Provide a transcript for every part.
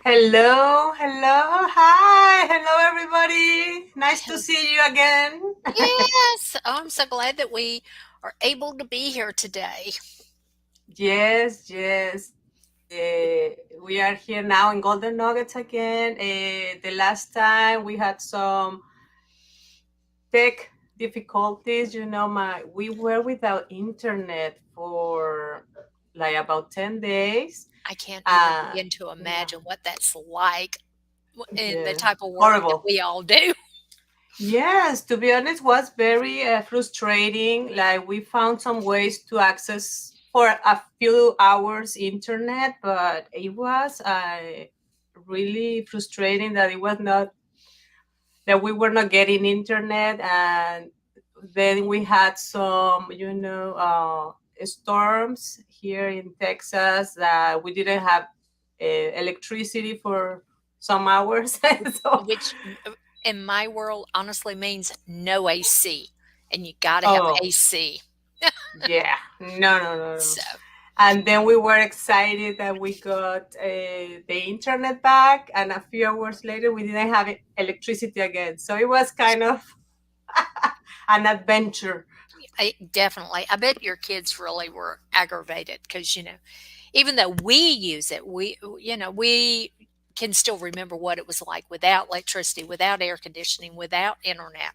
Hello, hello, hi, hello everybody. Nice to see you again. Yes, I'm so glad that we are able to be here today. Yes, yes. We are here now in Golden Nuggets again. The last time we had some tech difficulties. We were without internet for like about 10 days. I can't even Uh, begin to yeah, imagine what that's like in the yeah, type of work that horrible. we all do. Yes, to be honest, was very frustrating. Like we found some ways to access for a few hours internet, but it was really frustrating that it was not that we were not getting internet, and then we had some, storms here in Texas that we didn't have electricity for some hours. So, Which in my world honestly means no AC, and you got to have oh. AC. Yeah, no, no, no, no. So, And then we were excited that we got the internet back, and a few hours later, we didn't have electricity again. So it was kind of an adventure. definitely, I bet your kids really were aggravated because even though we use it, we can still remember what it was like without electricity, without air conditioning, without internet.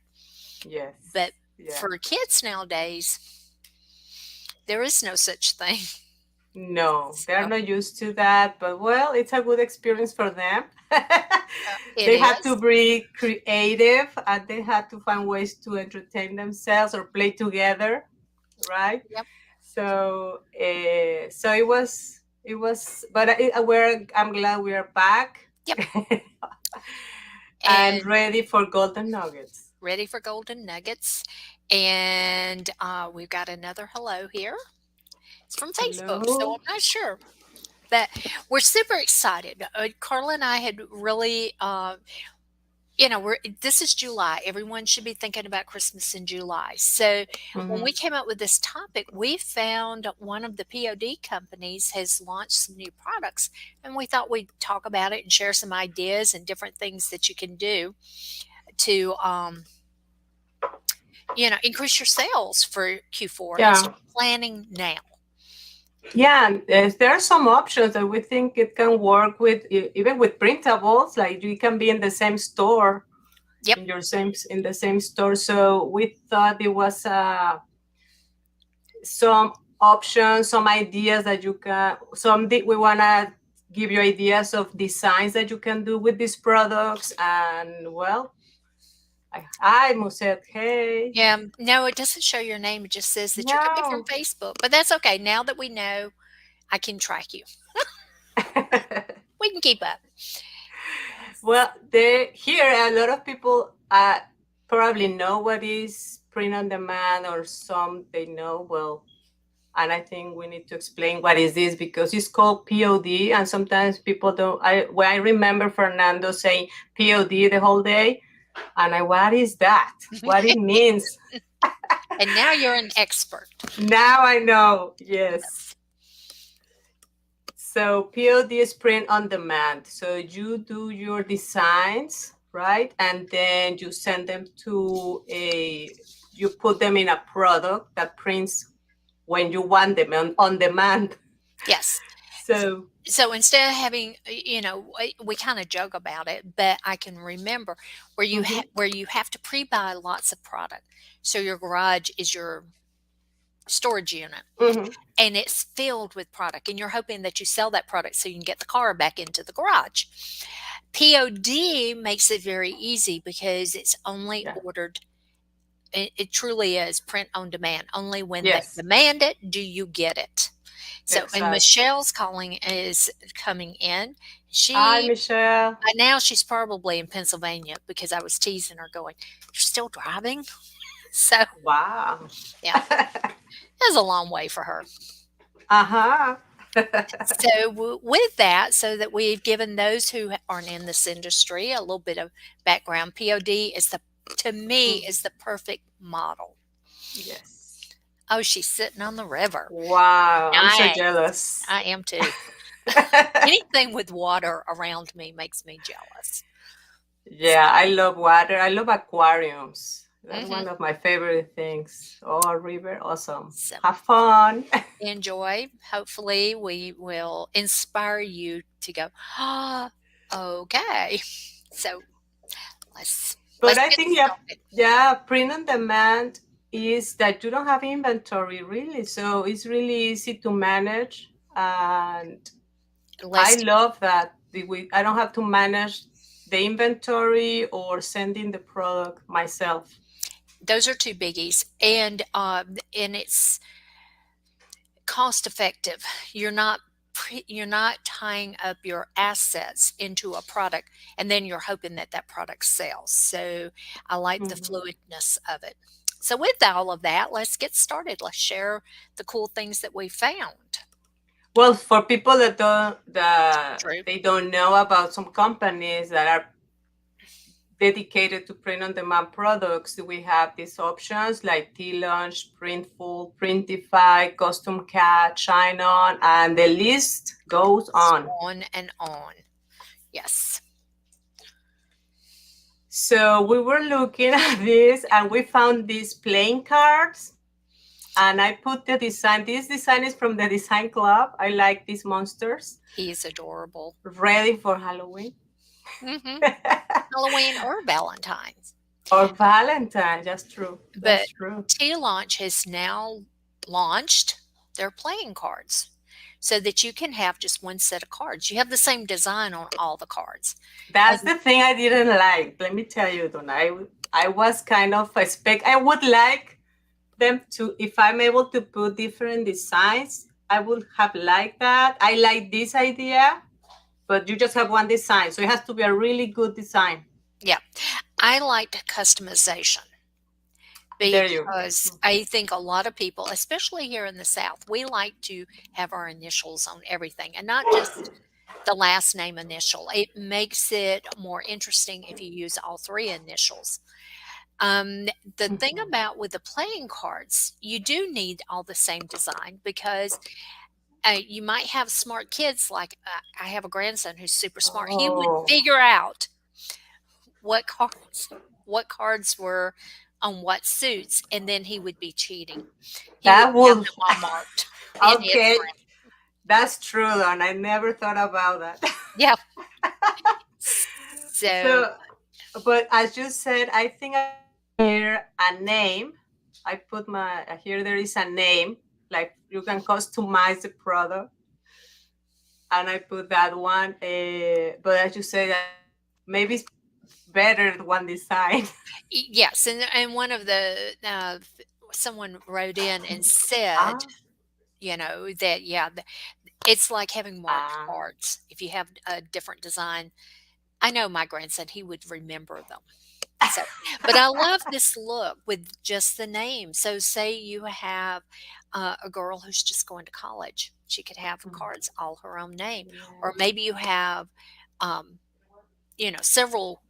But Yes, yeah. for kids nowadays, there is no such thing. No, they're So not used to that, but well, it's a good experience for them. it They had to is, be creative and they had to find ways to entertain themselves or play together, right? yep, So it was, but I'm glad we are back yep, and and ready for golden nuggets. ready for golden nuggets. And we've got another hello here. It's from Facebook, so Hello. I'm not sure. But we're super excited. Carla and I had really we're this is July. Everyone should be thinking about Christmas in July. So when Mhm. we came up with this topic, we found one of the POD companies has launched some new products, and we thought we'd talk about it and share some ideas and different things that you can do to increase your sales for Q4 and Yeah, start planning now. yeah. There are some options that we think it can work with, even with printables. Like you can be in the same store, Yep. in the same store. So we thought it was some options, some ideas that you can. We wanna give you ideas of designs that you can do with these products. And well, I must say, hey, Yeah. No, it doesn't show your name. It just says that you're coming from no. Facebook. But that's okay. Now that we know, I can track you. We can keep up. Well, here a lot of people probably know what is print on demand, or some they know well. And I think we need to explain what is this because it's called POD, and sometimes people don't. I remember Fernando saying POD the whole day, and what is that? What it means? And now you're an expert. Now I know. Yes. So POD is print on demand. So you do your designs, right? And then you send them you put them in a product that prints when you want them on demand. Yes. So, So instead of having, we kind of joke about it, but I can remember mhm, where you have to pre-buy lots of product. So your garage is your storage unit, mhm, and it's filled with product, and you're hoping that you sell that product so you can get the car back into the garage. POD makes it very easy because it's only yeah, ordered. It truly is print on demand. Only when they yes, demand it do you get it. So, and exactly. Michelle's calling is coming in. Hi, She Michelle. By now she's probably in Pennsylvania because I was teasing her going, "You're still driving?" So, Wow. yeah, it was a long way for her. Uh-huh. So, with that, so that we've given those who aren't in this industry a little bit of background, POD is to me, Mm, is the perfect model. yes. Oh, she's sitting on the river. Wow, I'm so Nice. jealous. I am too. Anything with water around me makes me jealous. Yeah, I love water. I love aquariums. That's Hmm. one of my favorite things. Oh, a river, awesome. So Have fun. enjoy. Hopefully, we will inspire you to go, ah, okay. So But let's I get think yeah, started. yeah, print on demand is that you don't have inventory really, so it's really easy to manage, and I Let's love that I don't have to manage the inventory or sending the product myself. those are two biggies, and it's cost effective. You're not you're not tying up your assets into a product and then you're hoping that that product sells. So I like the Mhm. fluidness of it. So with all of that, let's get started. Let's share the cool things that we found. Well, for people that True. they don't know about some companies that are dedicated to print on demand products, we have these options like T-Launch, Printful, Printify, Custom Cat, Shine On, and the list goes It's on. on and on. Yes. So we were looking at this and we found these playing cards, and I put the design. This design is from the design club. I like these monsters He is adorable. ready for Halloween. Hmm. Halloween or Valentine's. Or Valentine. That's true. But That's true. T-Launch has now launched their playing cards so that you can have just one set of cards. You have the same design on all the cards. That's And the thing I didn't like. Let me tell you, Donna. I was kind of a spec. I would like them to, if I'm able to put different designs, I would have liked that. I like this idea, but you just have one design. So it has to be a really good design. yeah, I liked customization There you because I think a lot of people, especially here in the South, we like to have our initials on everything and not just the last name initial. It makes it more interesting if you use all three initials. Um, the thing go. about with the playing cards, you do need all the same design because you might have smart kids. Like I have a grandson who's super smart. He would Oh, figure out what cards, what cards were on what suits, and then he would be cheating. He would that have would, them all marked in his okay. brain. That's true, Don. I never thought about that. Yeah. So So, but as you said, I think I put here a name. I put my, here there is a name, like you can customize the product, and I put that one. But as you said, maybe it's better one design. yes, and one of the someone wrote in and said, Ah, that yeah, it's like having marked ah. cards. If you have a different design, I know my grandson, he would remember them. So, but I love this look with just the name. So, say you have a girl who's just going to college, she could have Mm, cards all her own name, or yes. maybe you have, um, several.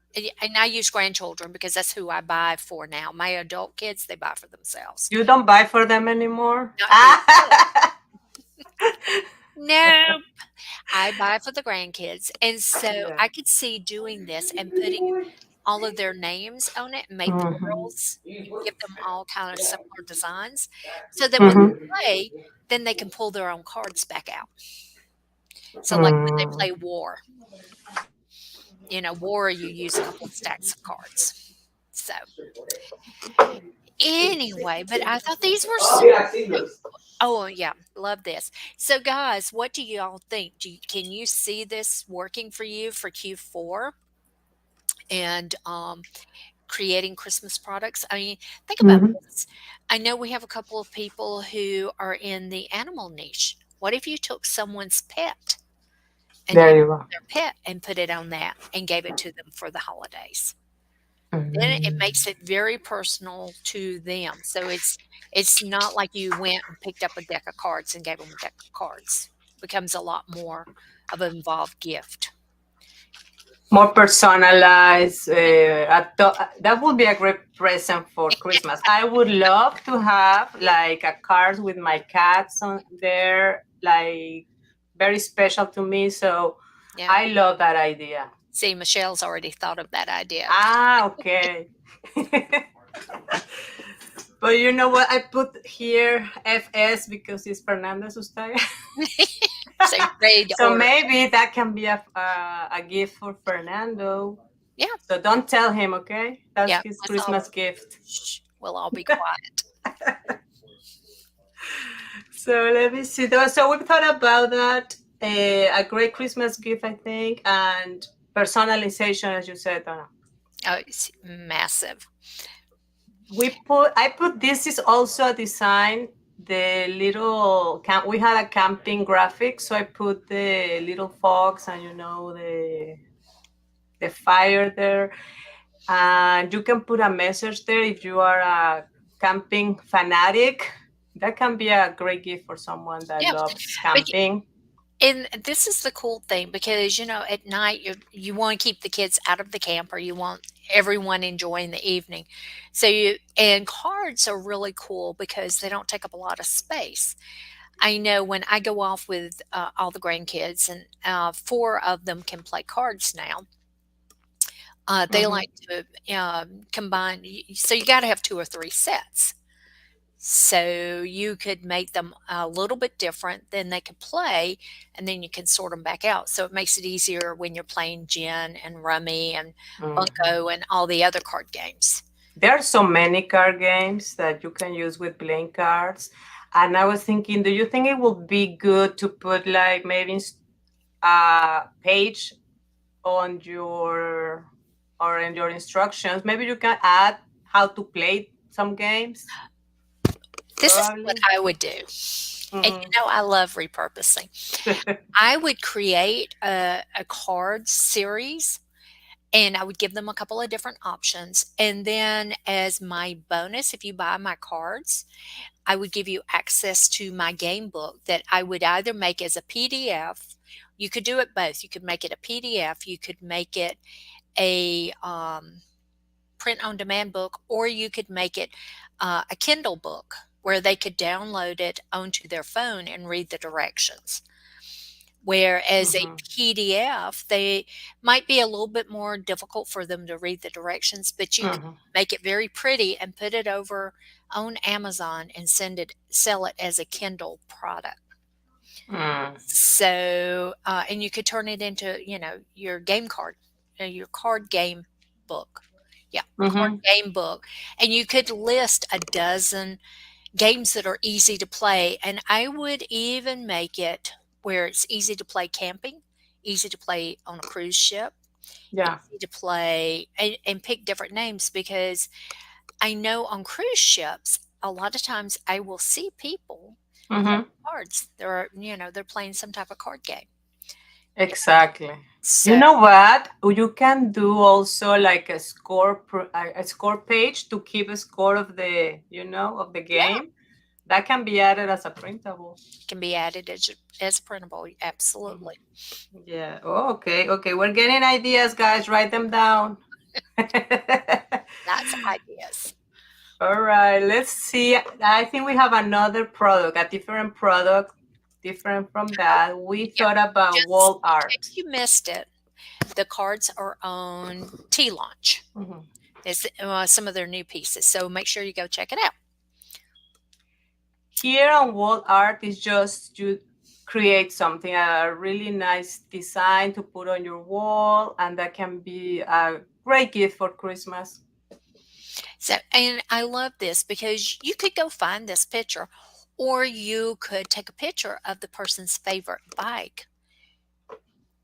And I use grandchildren because that's who I buy for now. My adult kids, they buy for themselves. You don't buy for them anymore? Not for the kids. Ah! No, I buy for the grandkids. And so Yeah. I could see doing this and putting all of their names on it and made the Mhm. girls give them all kind of similar designs so that when Mhm. they play, then they can pull their own cards back out. So like when they Mm. play war, war you use a couple of stacks of cards. So anyway, but I thought these were so cute. Oh yeah, love this. So guys, what do y'all think? Can you see this working for you for Q4 and creating Christmas products? I mean, think about Mhm. this. I know we have a couple of people who are in the animal niche. What if you took someone's pet and There you you go. their pet and put it on that and gave it to them for the holidays? Then it Mm. makes it very personal to them. So it's not like you went and picked up a deck of cards and gave them a deck of cards. Becomes a lot more of an involved gift. More personalized. That would be a great present for Christmas. I would love to have like a card with my cats on there, like very special to me. So Yeah. I love that idea. See, Michelle's already thought of that idea. Ah, okay. But you know what? I put here FS because it's Fernando Sustaya. So you're ready to So order. maybe that can be a gift for Fernando. Yeah, So don't tell him, okay? That's yeah. his Let's all Christmas gift. shh, we'll all be quiet. So let me see. So we've thought about that. A great Christmas gift, I think, and personalization, as you said, Donna. Oh, it's massive. I put this is also a design. The little camp we had a camping graphic, so I put the little fox and the fire there, and you can put a message there if you are a camping fanatic. That can be a great gift for someone that Yeah, loves but camping. and this is the cool thing because, at night you wanna keep the kids out of the camp or you want everyone enjoying the evening. So you and cards are really cool because they don't take up a lot of space. I know when I go off with, all the grandkids and, 4 of them can play cards now, they Mm-hmm. like to, combine so you gotta have 2 or 3 sets. So you could make them a little bit different, then they could play, and then you can sort them back out. So it makes it easier when you're playing gin and rummy and Mm-hmm. bunco and all the other card games. There are so many card games that you can use with playing cards. And I was thinking, do you think it would be good to put like maybe a page on your or in your instructions? Maybe you can add how to play some games, This is what probably. I would do. And Mm-hmm. I love repurposing. I would create a card series and I would give them a couple of different options. And then, as my bonus, if you buy my cards, I would give you access to my game book that I would either make as a PDF. You could do it both. You could make it a PDF, you could make it a print on demand book, or you could make it a Kindle book where they could download it onto their phone and read the directions. Whereas a Mm-hmm. PDF, they might be a little bit more difficult for them to read the directions, but you can Mm-hmm. make it very pretty and put it over on Amazon and sell it as a Kindle product. Mm. So, and you could turn it into, your game card, your card game book. Yeah, card Mm-hmm. game book. And you could list a dozen games that are easy to play, and I would even make it where it's easy to play camping, easy to play on a cruise ship, Yeah. easy to play and pick different names because I know on cruise ships, a lot of times I will see people Mm-hmm. playing cards. They're playing some type of card game. Yeah. Exactly. You So, know what? You can do also like a score page to keep a score of the yeah, game. That can be added as a printable. can be added as printable. Mhm. Absolutely. Yeah. Oh, okay. Okay. We're getting ideas, guys. Write them down. Lots of ideas. All right. Let's see. I think we have another product, a different product, different from Oh, that. We yeah. thought about Just wall in art. case you missed it, the cards are on T-Launch. Mhm. It's some of their new pieces, so make sure you go check it out. Here on wall art is just you create something, a really nice design to put on your wall, and that can be a great gift for Christmas. So, and I love this because you could go find this picture, or you could take a picture of the person's favorite bike.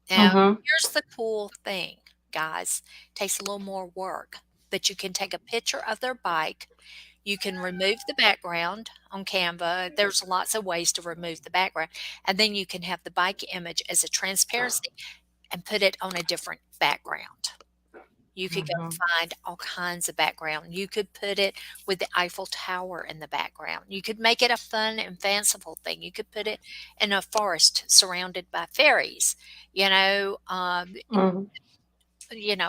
Now, Mm-hmm. here's the cool thing, guys. Takes a little more work, but you can take a picture of their bike. You can remove the background on Canva. There's lots of ways to remove the background. And then you can have the bike image as a transparency and put it on a different background. You could go Mm-hmm. find all kinds of background. You could put it with the Eiffel Tower in the background. You could make it a fun and fanciful thing. You could put it in a forest surrounded by fairies, you know, um, Mm-hmm.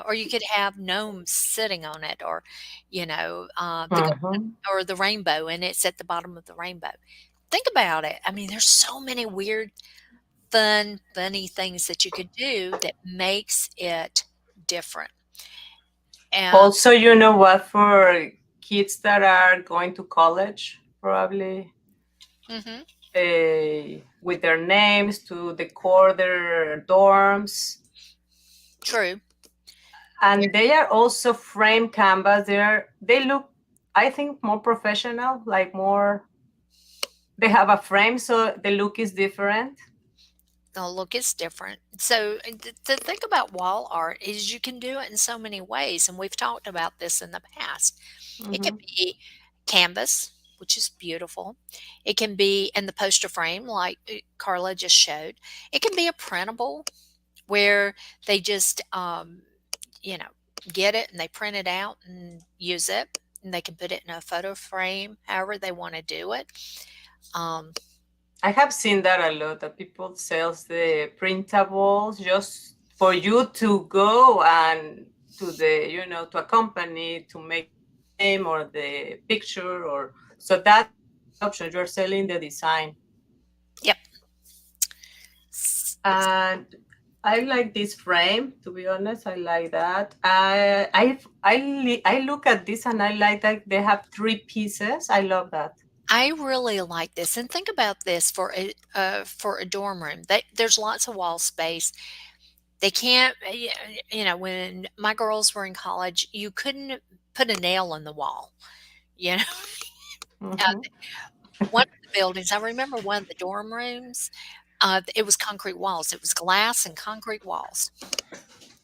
or you could have gnomes sitting on it, or the Mm-hmm. or the rainbow, and it's at the bottom of the rainbow. Think about it. I mean, there's so many weird funny things that you could do that makes it different. Uh, Also, you know what, for kids that are going to college, probably mhm, with their names to decor their dorms. true. And they are also frame canvas. They look, I think, more professional, like more, they have a frame, so the look is different. The look is different. So the thing about wall art is you can do it in so many ways, and we've talked about this in the past. It can Hmm. be canvas, which is beautiful. It can be in the poster frame, like Carla just showed. It can be a printable where they just, you know, get it and they print it out and use it. And they can put it in a photo frame, however they want to do it. Um, I have seen that a lot, that people sells the printables just for you to go and to the, to a company to make the name or the picture, or so that's another option. You're selling the design. yep. And I like this frame, to be honest. I like that. I look at this and I like that they have three pieces. I love that. I really like this, and think about this for a dorm room. There's lots of wall space. They can't, when my girls were in college, you couldn't put a nail in the wall. You know, uh, Hmm. one of the buildings, I remember one of the dorm rooms. It was concrete walls. It was glass and concrete walls.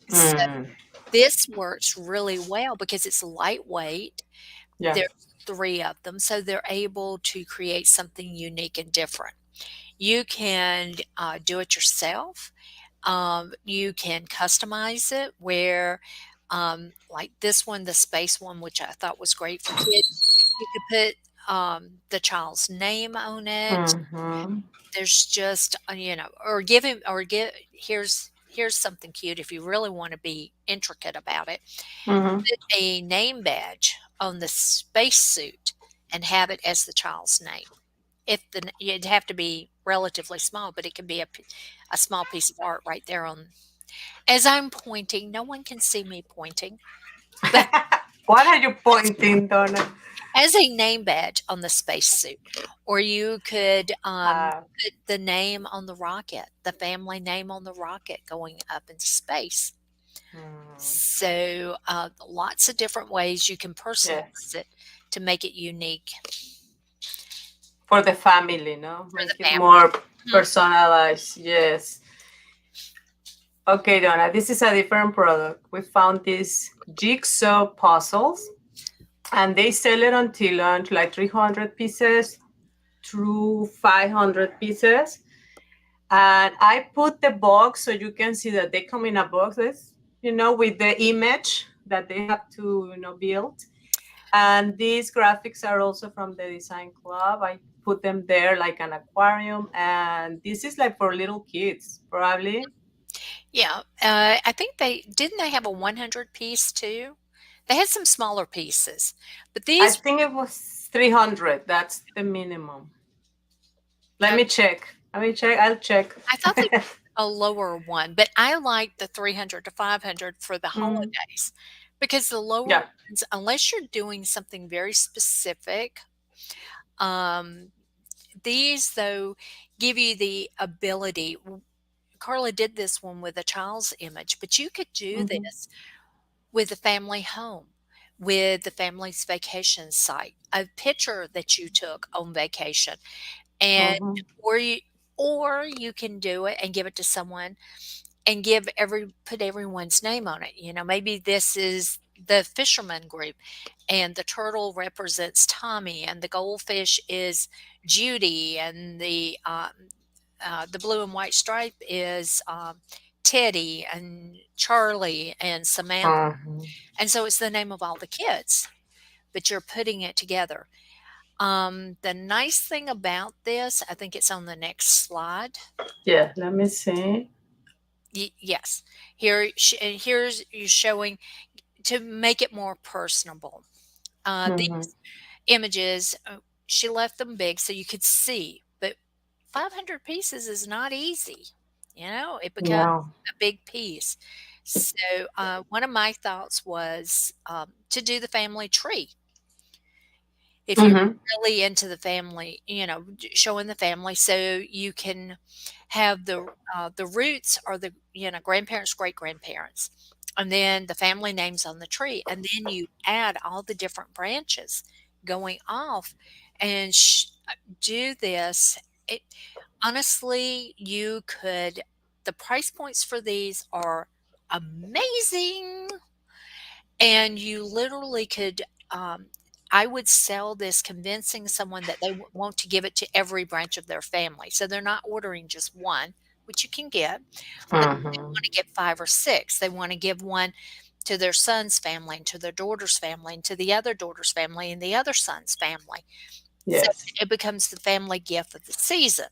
So Mm, this works really well because it's lightweight. yeah. There's three of them, so they're able to create something unique and different. You can do it yourself. You can customize it where, like this one, the space one, which I thought was great for kids, you could put the child's name on it. Hmm. There's just, or give him, or get, here's something cute if you really want to be intricate about it. Hmm. Put a name badge on the spacesuit and have it as the child's name. If the It'd have to be relatively small, but it can be a small piece of art right there on as I'm pointing. No one can see me pointing, but What are you as pointing, Donna? as a name badge on the spacesuit, or you could, Uh, put the name on the rocket, the family name on the rocket going up into space. mm, So, lots of different ways you can personalize yes. it to make it unique For the family, no? for the Make it family. more Mhm. personalized. Yes. Okay, Donna, this is a different product. We found these jigsaw puzzles, and they sell it until lunch, like 300 pieces through 500 pieces. And I put the box so you can see that they come in a boxes, with the image that they have to, build. And these graphics are also from the design club. I put them there like an aquarium. And this is like for little kids, probably. Yeah, I think they have a 100 piece too? They had some smaller pieces, but I these think it was 300. That's the minimum. Let uh, me check. Let me check. I'll check. I thought they a lower one, but I like the 300 to 500 for the Mm, holidays because the lower yeah. ones, unless you're doing something very specific, um, these though give you the ability. Carla did this one with a child's image, but you could do Hmm. this with the family home, with the family's vacation site, a picture that you took on vacation, and Hmm. or you or you can do it and give it to someone and give put everyone's name on it. Maybe this is the fisherman group and the turtle represents Tommy and the goldfish is Judy and the blue and white stripe is Teddy and Charlie and Samantha. Hmm. And so it's the name of all the kids, but you're putting it together. The nice thing about this, I think it's on the next slide. Yeah. Let me see. Yes, and here's you showing to make it more personable. Hmm. These images, she left them big so you could see, but 500 pieces is not easy. It becomes No. a big piece. So, one of my thoughts was to do the family tree. If you're Mm-hmm. really into the family, showing the family so you can have the roots or the, grandparents, great-grandparents, and then the family names on the tree, and then you add all the different branches going off and do this. It honestly, you could the price points for these are amazing. And you literally could, I would sell this convincing someone that they want to give it to every branch of their family. So they're not ordering just one, which you can get, but they Mm-hmm. want to get 5 or 6. They want to give one to their son's family and to their daughter's family and to the other daughter's family and the other son's family. So Yes. it becomes the family gift of the season.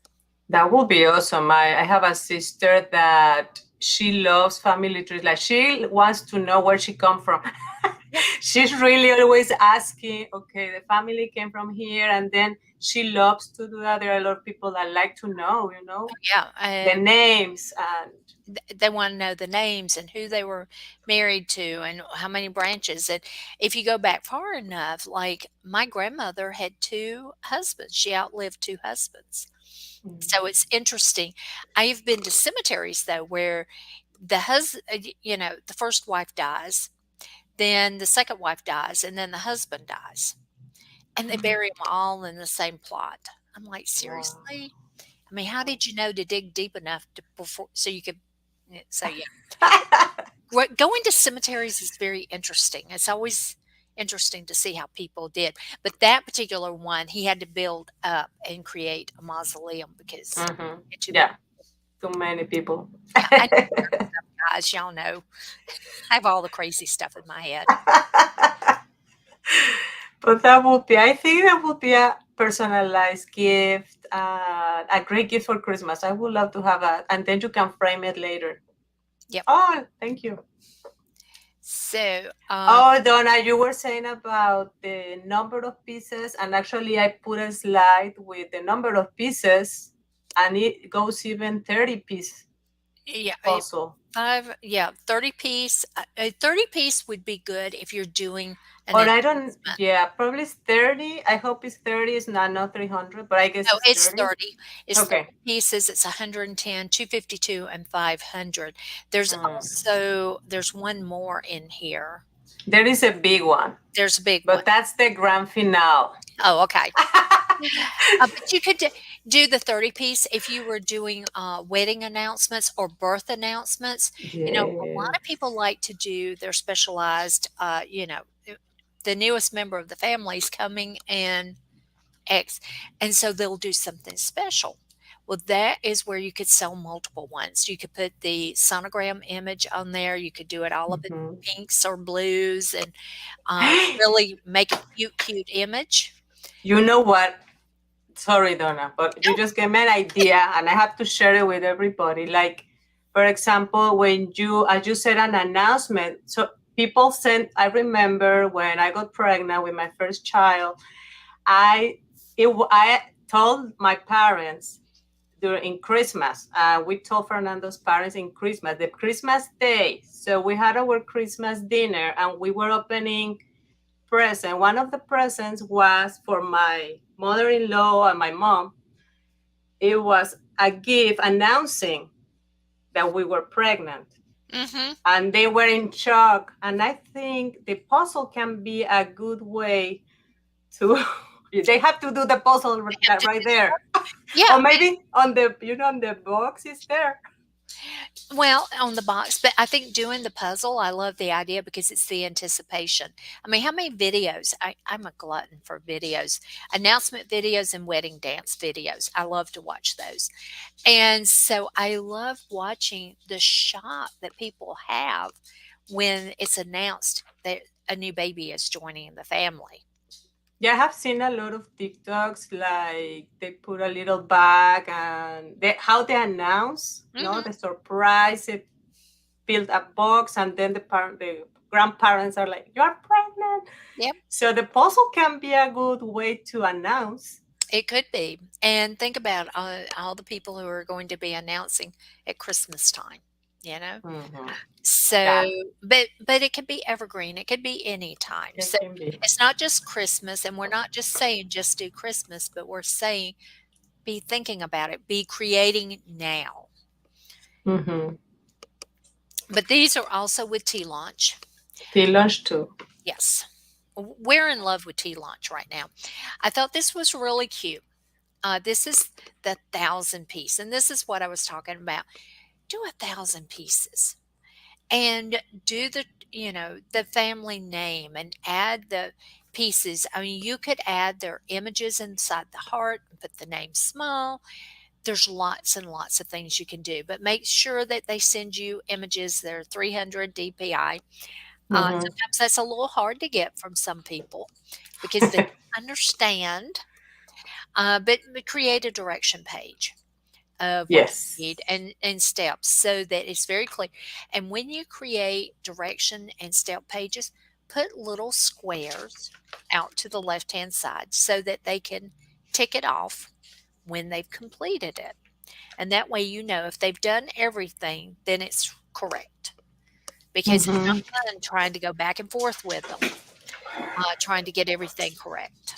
That would be awesome. I have a sister that she loves family trees. Like she wants to know where she come from. Yeah. She's really always asking, okay, the family came from here, and then she loves to do that. There are a lot of people that like to know, Yeah, the names and they wanna know the names and who they were married to and how many branches, and if you go back far enough, like, my grandmother had 2 husbands, she outlived 2 husbands. So it's interesting. I have been to cemeteries, though, where the first wife dies, then the second wife dies, and then the husband dies, and they bury them all in the same plot. I'm like, wow. "Seriously?" I mean, how did you know to dig deep enough to before so you could so, yeah. What going to cemeteries is very interesting. It's always interesting to see how people did. But that particular one, he had to build up and create a mausoleum because Hmm. he had too many. Yeah, too many people. Yeah, I know guys, y'all know. I have all the crazy stuff in my head. But that would be, I think that would be a personalized gift, a great gift for Christmas. I would love to have that. And then you can frame it later. Yep. Oh, thank you. So, Oh, Donna, you were saying about the number of pieces, and actually, I put a slide with the number of pieces, and it goes even 30-piece yeah, puzzle. 30 piece. A 30 piece would be good if you're doing an Or I don't, announcement. yeah, probably it's 30. I hope it's 30. It's not 300, but I guess No, it's it's 30. 30. It's 30 Okay. pieces, it's 110, 252, and 500. There's Mm. also there's one more in here. There is a big one, There's a big one. but that's the grand finale. Oh, okay. But you could do the 30 piece if you were doing, wedding announcements or birth announcements. A lot Yes. of people like to do their specialized, the newest member of the family is coming in X, and so they'll do something special. Well, that is where you could sell multiple ones. You could put the sonogram image on there. You could do it all up in Mhm. pinks or blues and really make a cute, cute image. You know what? Sorry, Donna, but you No, just gave me an idea, and I have to share it with everybody. Like, for example, when as you said, an announcement. So people sent. I remember when I got pregnant with my first child. I told my parents during Christmas. We told Fernando's parents in Christmas, the Christmas day. So we had our Christmas dinner, and we were opening present. One of the presents was for my mother-in-law and my mom. It was a gift announcing that we were pregnant, mhm. and they were in shock. And I think the puzzle can be a good way to. They have to do the puzzle They have to right do there, yeah, or maybe on the on the box is there. well, on the box, but I think doing the puzzle, I love the idea because it's the anticipation. I mean, how many videos I'm a glutton for videos, announcement videos and wedding dance videos. I love to watch those. And so I love watching the shock that people have when it's announced that a new baby is joining the family. Yeah, I have seen a lot of TikToks like they put a little bag and how they announce, no, Mhm. the surprise. They build a box, and then the grandparents are like, "You're pregnant." Yep. So the puzzle can be a good way to announce. It could be. And think about all the people who are going to be announcing at Christmas time, you know? Hmm. So, Yeah, but it could be evergreen. It could be any time. it So can be. it's not just Christmas, and we're not just saying just do Christmas, but we're saying be thinking about it, be creating now. Hmm. But these are also with tea launch. Tea lunch too. Yes. We're in love with tea launch right now. I thought this was really cute. This is the 1,000 piece, and this is what I was talking about. Do 1,000 pieces and do the family name and add the pieces. I mean, you could add their images inside the heart and put the name small. There's lots and lots of things you can do, but make sure that they send you images that are 300 DPI. Hmm. Sometimes that's a little hard to get from some people because they don't understand, but create a direction page of what you Yes. need and steps so that it's very clear. And when you create direction and step pages, put little squares out to the left hand side so that they can tick it off when they've completed it. And that way, if they've done everything, then it's correct because it's Hmm. not fun trying to go back and forth with them, trying to get everything correct.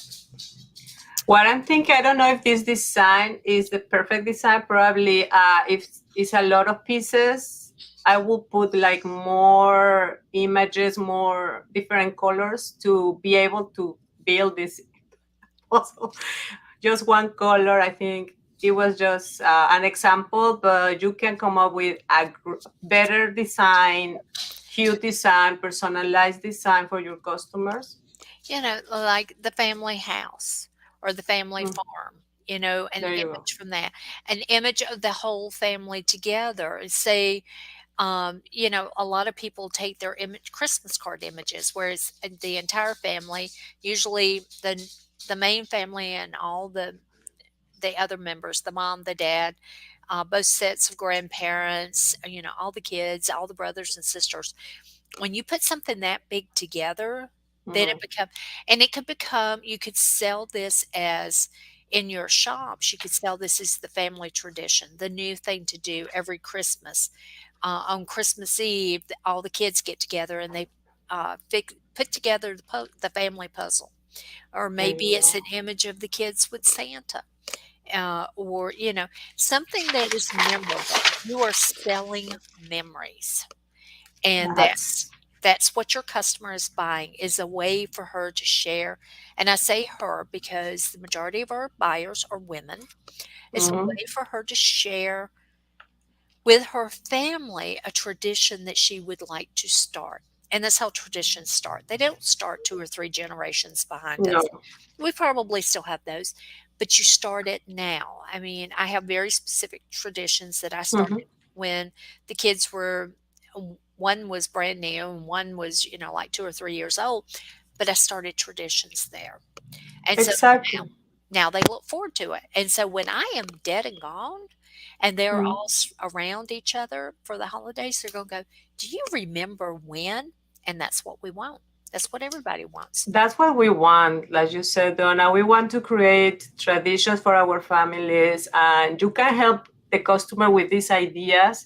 What I'm thinking, I don't know if this design is the perfect design. Probably, if it's a lot of pieces, I will put like more images, more different colors to be able to build this puzzle. Just one color, I think it was just an example, but you can come up with a better design, cute design, personalized design for your customers. Like the family house or the family Mm, farm, an there you go. image from that, an image of the whole family together. Say, a lot of people take their image Christmas card images, whereas the entire family, usually the main family and all the other members, the mom, the dad, both sets of grandparents, all the kids, all the brothers and sisters. When you put something that big together, then Hmm. it could become, you could sell this as in your shops, you could sell this as the family tradition, the new thing to do every Christmas. On Christmas Eve, all the kids get together and they put together the family puzzle. Or There maybe you it's go. an image of the kids with Santa, or something that is memorable. You are selling memories, and That's. that's what your customer is buying, is a way for her to share. And I say her because the majority of our buyers are women. It's a Hmm. way for her to share with her family a tradition that she would like to start. And that's how traditions start. They don't start two or three generations behind No. us. We probably still have those, but you start it now. I mean, I have very specific traditions that I Hmm. started when the kids were, one was brand new and one was, like 2 or 3 years old, but I started traditions there. And so Exactly. now they look forward to it. And so when I am dead and gone and they're Mm. all around each other for the holidays, they're going to go, "Do you remember when?" And that's what we want. That's what everybody wants. That's what we want, like you said, Donna. We want to create traditions for our families, and you can help the customer with these ideas.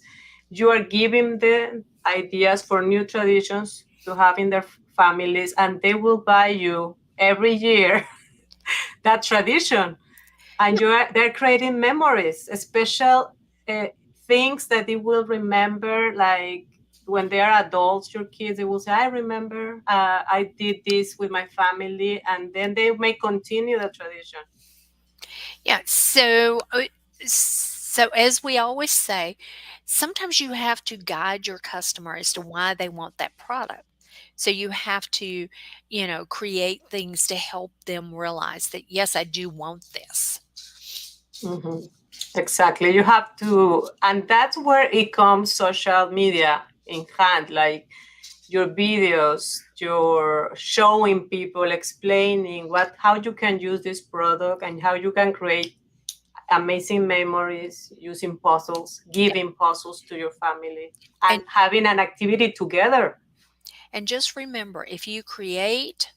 You are giving them ideas for new traditions to have in their families, and they will buy you every year that tradition. And they're creating memories, special uh, things that they will remember, like when they are adults, your kids, they will say, I remember I did this with my family, and then they may continue the tradition. Yeah. So as we always say, sometimes you have to guide your customer as to why they want that product. So you have to, create things to help them realize that, yes, I do want this. Hmm. Exactly, you have to, and that's where it comes social media in hand, like your videos, your showing people, explaining how you can use this product and how you can create amazing memories using puzzles, Yeah. giving puzzles to your family, And and having an activity together. and just remember, if you create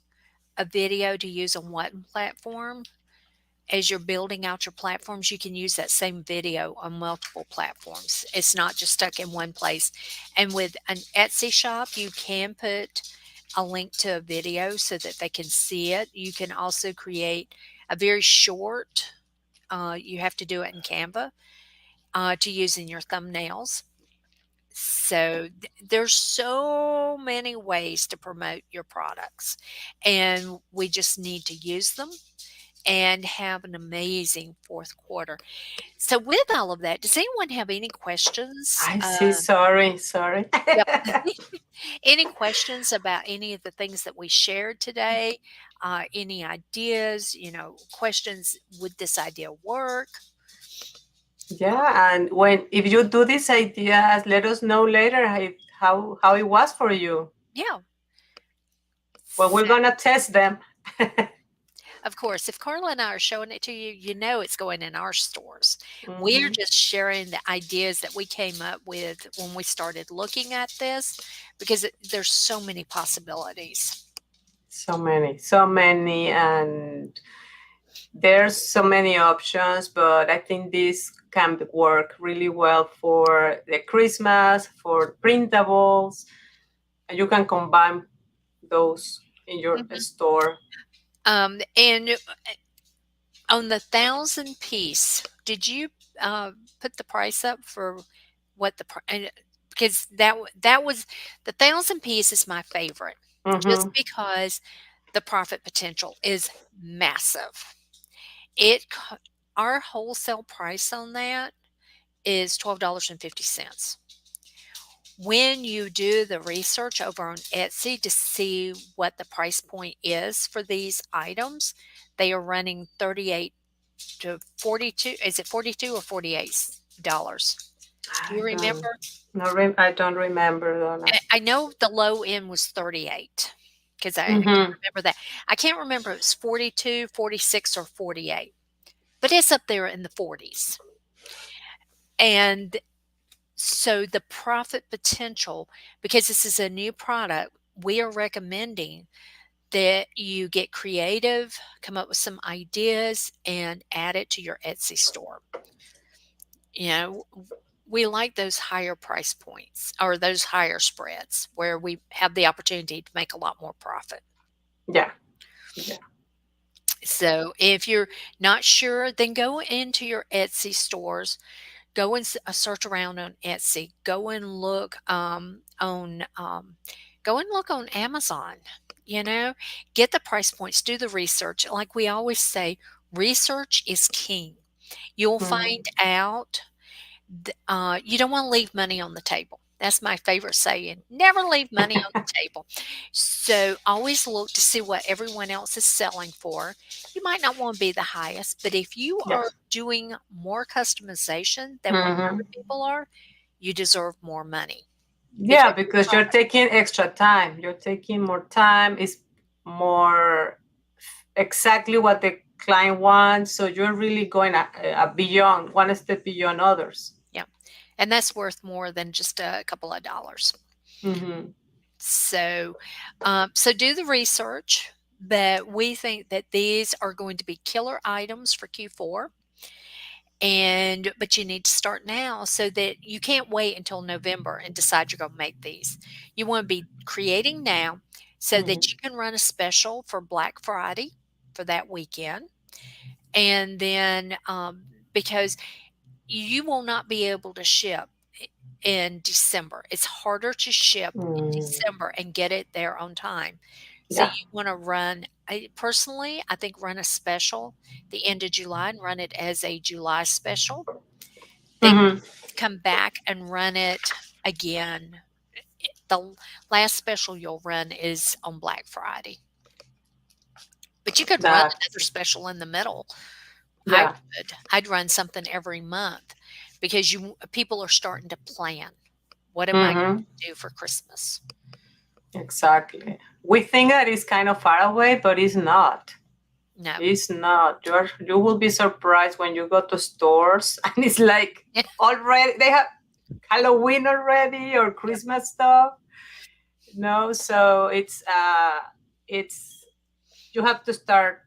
a video to use on one platform, as you're building out your platforms, you can use that same video on multiple platforms. It's not just stuck in one place. And with an Etsy shop, you can put a link to a video so that they can see it. You can also create a very short, you have to do it in Canva to use in your thumbnails. So there's so many ways to promote your products, and we just need to use them and have an amazing fourth quarter. So, with all of that, does anyone have any questions? I see. Sorry, sorry. Yep. Any questions about any of the things that we shared today? Any ideas? Questions? Would this idea work? Yeah, and when if you do these ideas, let us know later how it was for you. Yeah. Well, we're So, gonna test them. of course, if Carla and I are showing it to you, you know it's going in our stores. We're Hmm. just sharing the ideas that we came up with when we started looking at this because there's so many possibilities. So many, and there's so many options. But I think this can work really well for the Christmas, for printables, and you can combine those in your Mhm. store. And on the 1,000 piece, did you put the price up for what the price? Because that was the 1,000 piece is my favorite, just Hmm. because the profit potential is massive. It co- our wholesale price on that is $12.50. When you do the research over on Etsy to see what the price point is for these items, they are running 38 to 42. Is it 42 or $48? Do you I don't. remember? No, I don't remember, Donna. I know the low end was 38 because I can Hmm. remember that. I can't remember if it's 42, 46, or 48, but it's up there in the 40s. And so the profit potential, because this is a new product, we are recommending that you get creative, come up with some ideas, and add it to your Etsy store. You know, we like those higher price points or those higher spreads where we have the opportunity to make a lot more profit. Yeah, yeah. So if you're not sure, then go into your Etsy stores. Go and search around on Etsy. Go and look on Amazon. You know, get the price points. Do the research. Like we always say, research is king. You'll Hmm. find out. You don't want to leave money on the table. That's my favorite saying. Never leave money on the table. So always look to see what everyone else is selling for. You might not want to be the highest, but if you Yeah. are doing more customization than what other Hmm. people are, you deserve more money Yeah, because because you're taking extra time. You're taking more time. It's more exactly what the client wants. So you're really going beyond, one step beyond others. yeah, and that's worth more than just a couple of dollars. Hmm. So, so do the research. But we think that these are going to be killer items for Q4. But you need to start now so that you can't wait until November and decide you're going to make these. You want to be creating now so that you Hmm. can run a special for Black Friday for that weekend. And then because you will not be able to ship in December. It's harder to ship in Mm. December and get it there on time. So you Yeah. want to personally, I think run a special the end of July and run it as a July special. Then Hmm. come back and run it again. The last special you'll run is on Black Friday. But you could run That. another special in the middle. I Yeah. would. I'd run something every month because you people are starting to plan. What am I going Hmm. to do for Christmas? Exactly. We think that it's kind of far away, but it's not. No. It's not. You will be surprised when you go to stores and it's like already they have Halloween already or Yeah. Christmas stuff. No, so it's you have to start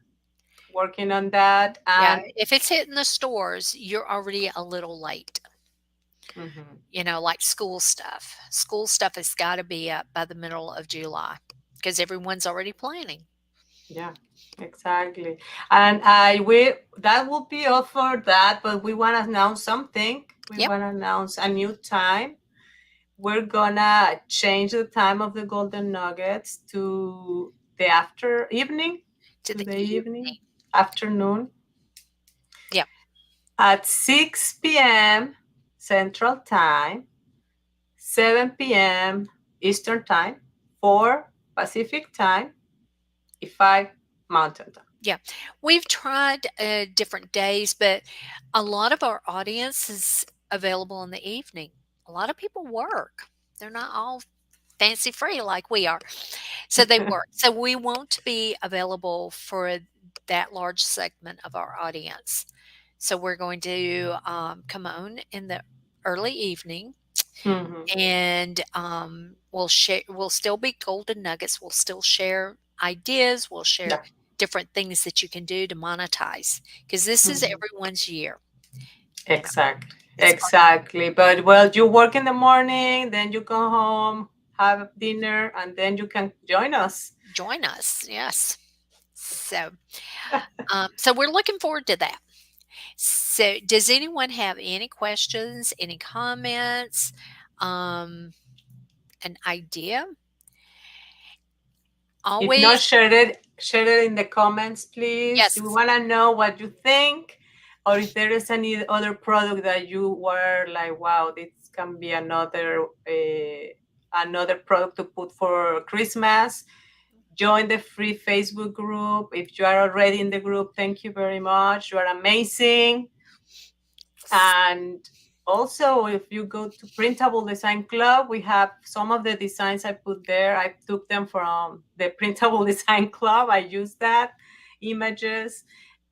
working on that. Yeah, And if it's hitting the stores, you're already a little late. mhm, Like school stuff. School stuff has gotta be up by the middle of July because everyone's already planning. yeah, exactly. And I we that will be all for that, but we want to announce something. We Yep, want to announce a new time. We're gonna change the time of the Golden Nuggets to the after evening, to to the the evening, evening. afternoon Yep, at 6 p.m. Central Time, 7 p.m. Eastern Time, 4 Pacific Time, 5 Mountain Time. yeah. We've tried, different days, but a lot of our audience is available in the evening. A lot of people work. They're not all fancy free like we are. So they work. So we won't be available for that large segment of our audience. So we're going to come on in the early evening, Mhm. and we'll share. We'll still be golden nuggets. We'll still share ideas. We'll share Yeah. different things that you can do to monetize because this is Mhm. everyone's year. You know, Exactly. it's part. Exactly. But well, you work in the morning, then you go home, have dinner, and then you can join us. Join us. Yes. So, so we're looking forward to that. So, does anyone have any questions, any comments, um, an idea? If not, Always, share it in the comments, please. We yes, want to know what you think, or if there is any other product that you were like, wow, this can be another product to put for Christmas. Join the free Facebook group. If you are already in the group, thank you very much. You are amazing. And also, if you go to Printable Design Club, we have some of the designs I put there. I took them from the Printable Design Club. I use that images,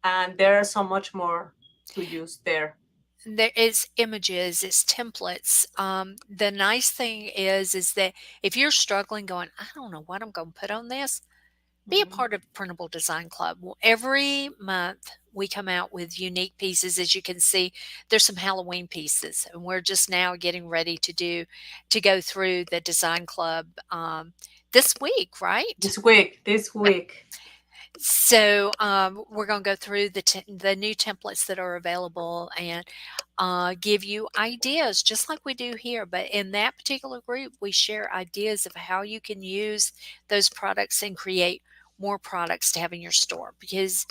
and there are so much more to use there. there is images, it's templates. The nice thing is that if you're struggling, going, I don't know what I'm going to put on this, be a Mhm. part of Printable Design Club. Well, every month we come out with unique pieces. As you can see, there's some Halloween pieces, and we're just now getting ready to go through the Design Club this week, right? This week. So we're going to go through the new templates that are available and give you ideas, just like we do here. But in that particular group, we share ideas of how you can use those products and create more products to have in your store, because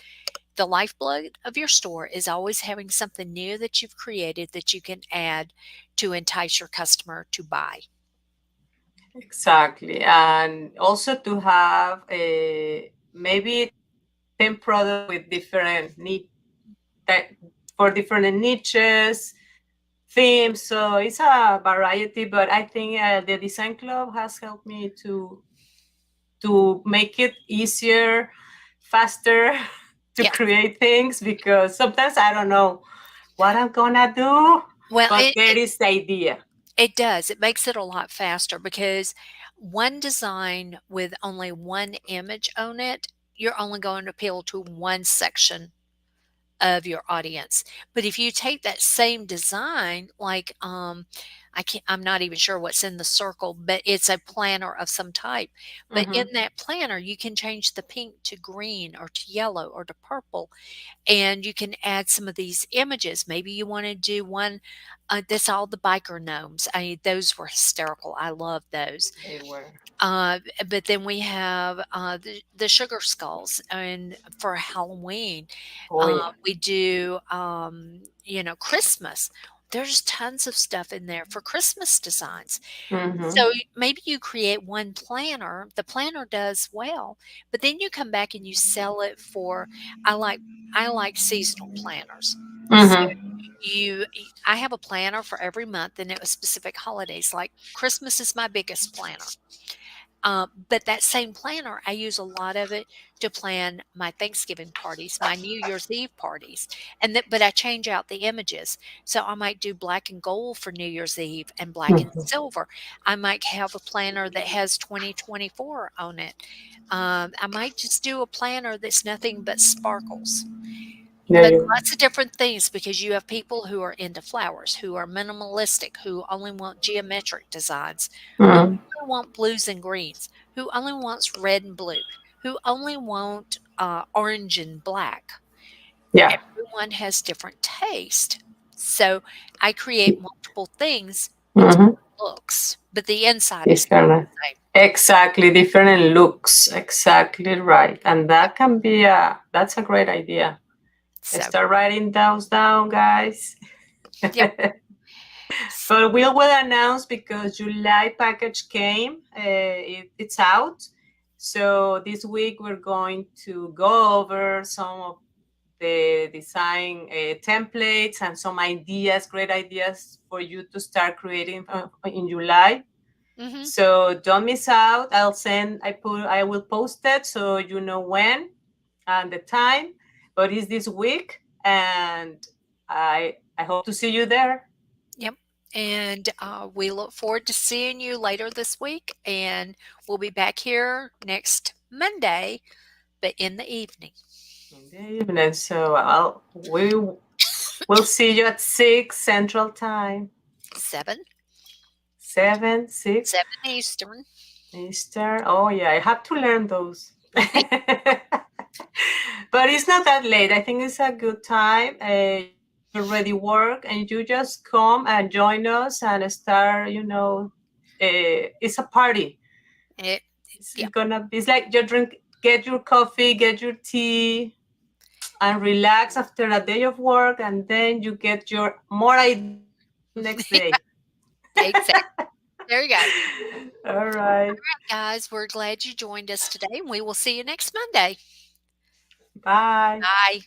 the lifeblood of your store is always having something new that you've created that you can add to entice your customer to buy. Exactly. And also to have a maybe 10 products with different need that for different niches, themes. So it's a variety, but I think the design club has helped me to make it easier, faster to Yes. create things, because sometimes I don't know what I'm gonna do, Well, but there is the idea. it does. It makes it a lot faster because one design with only one image on it, you're only going to appeal to one section of your audience. But if you take that same design, like I'm not even sure what's in the circle, but it's a planner of some type. But in Hmm. that planner, you can change the pink to green or to yellow or to purple, and you can add some of these images. Maybe you want to do one that's all the biker gnomes. Those were hysterical. I love those. They were. But then we have the sugar skulls, and for Halloween, Oh yeah. we do Christmas. There's tons of stuff in there for Christmas designs. Hmm. So maybe you create one planner, the planner does well, but then you come back and you sell it for I like I like seasonal planners. So Hmm. you I have a planner for every month, and it was specific holidays. Like Christmas is my biggest planner. But that same planner, I use a lot of it to plan my Thanksgiving parties, my New Year's Eve parties, and that. But I change out the images, so I might do black and gold for New Year's Eve and black and Mhm. silver. I might have a planner that has 2024 on it. I might just do a planner that's nothing but sparkles. Yeah, But you. lots of different things because you have people who are into flowers, who are minimalistic, who only want geometric designs, who Mm. only want blues and greens, who only wants red and blue, who only want orange and black. Yeah. Everyone has different taste. So I create multiple things with different Mm-hmm. looks, but the inside is still Different. the same. Exactly, different looks. Exactly right. And Yep. that can be that's a great idea. So, Start writing those down, guys. yep. But we will announce because July package came. It's out. So this week we're going to go over some of the design templates and some ideas, great ideas for you to start creating in July. Hmm. So don't miss out. I will post it so you know when and the time. But it's this week, and I hope to see you there. Yep. And we look forward to seeing you later this week. And we'll be back here next Monday, but in the evening. In the evening. So we will see you at 6 Central Time. 7, 7, 6 Eastern. Eastern. Oh yeah, I have to learn those. But it's not that late. I think it's a good time. You already work and you just come and join us and start, it's a party. It, It's yep. gonna be, it's like you drink, get your coffee, get your tea, and relax after a day of work, and then you get your more ideas for the next day. Exactly. There you go. All right. Guys, we're glad you joined us today, and we will see you next Monday. Bye. Bye.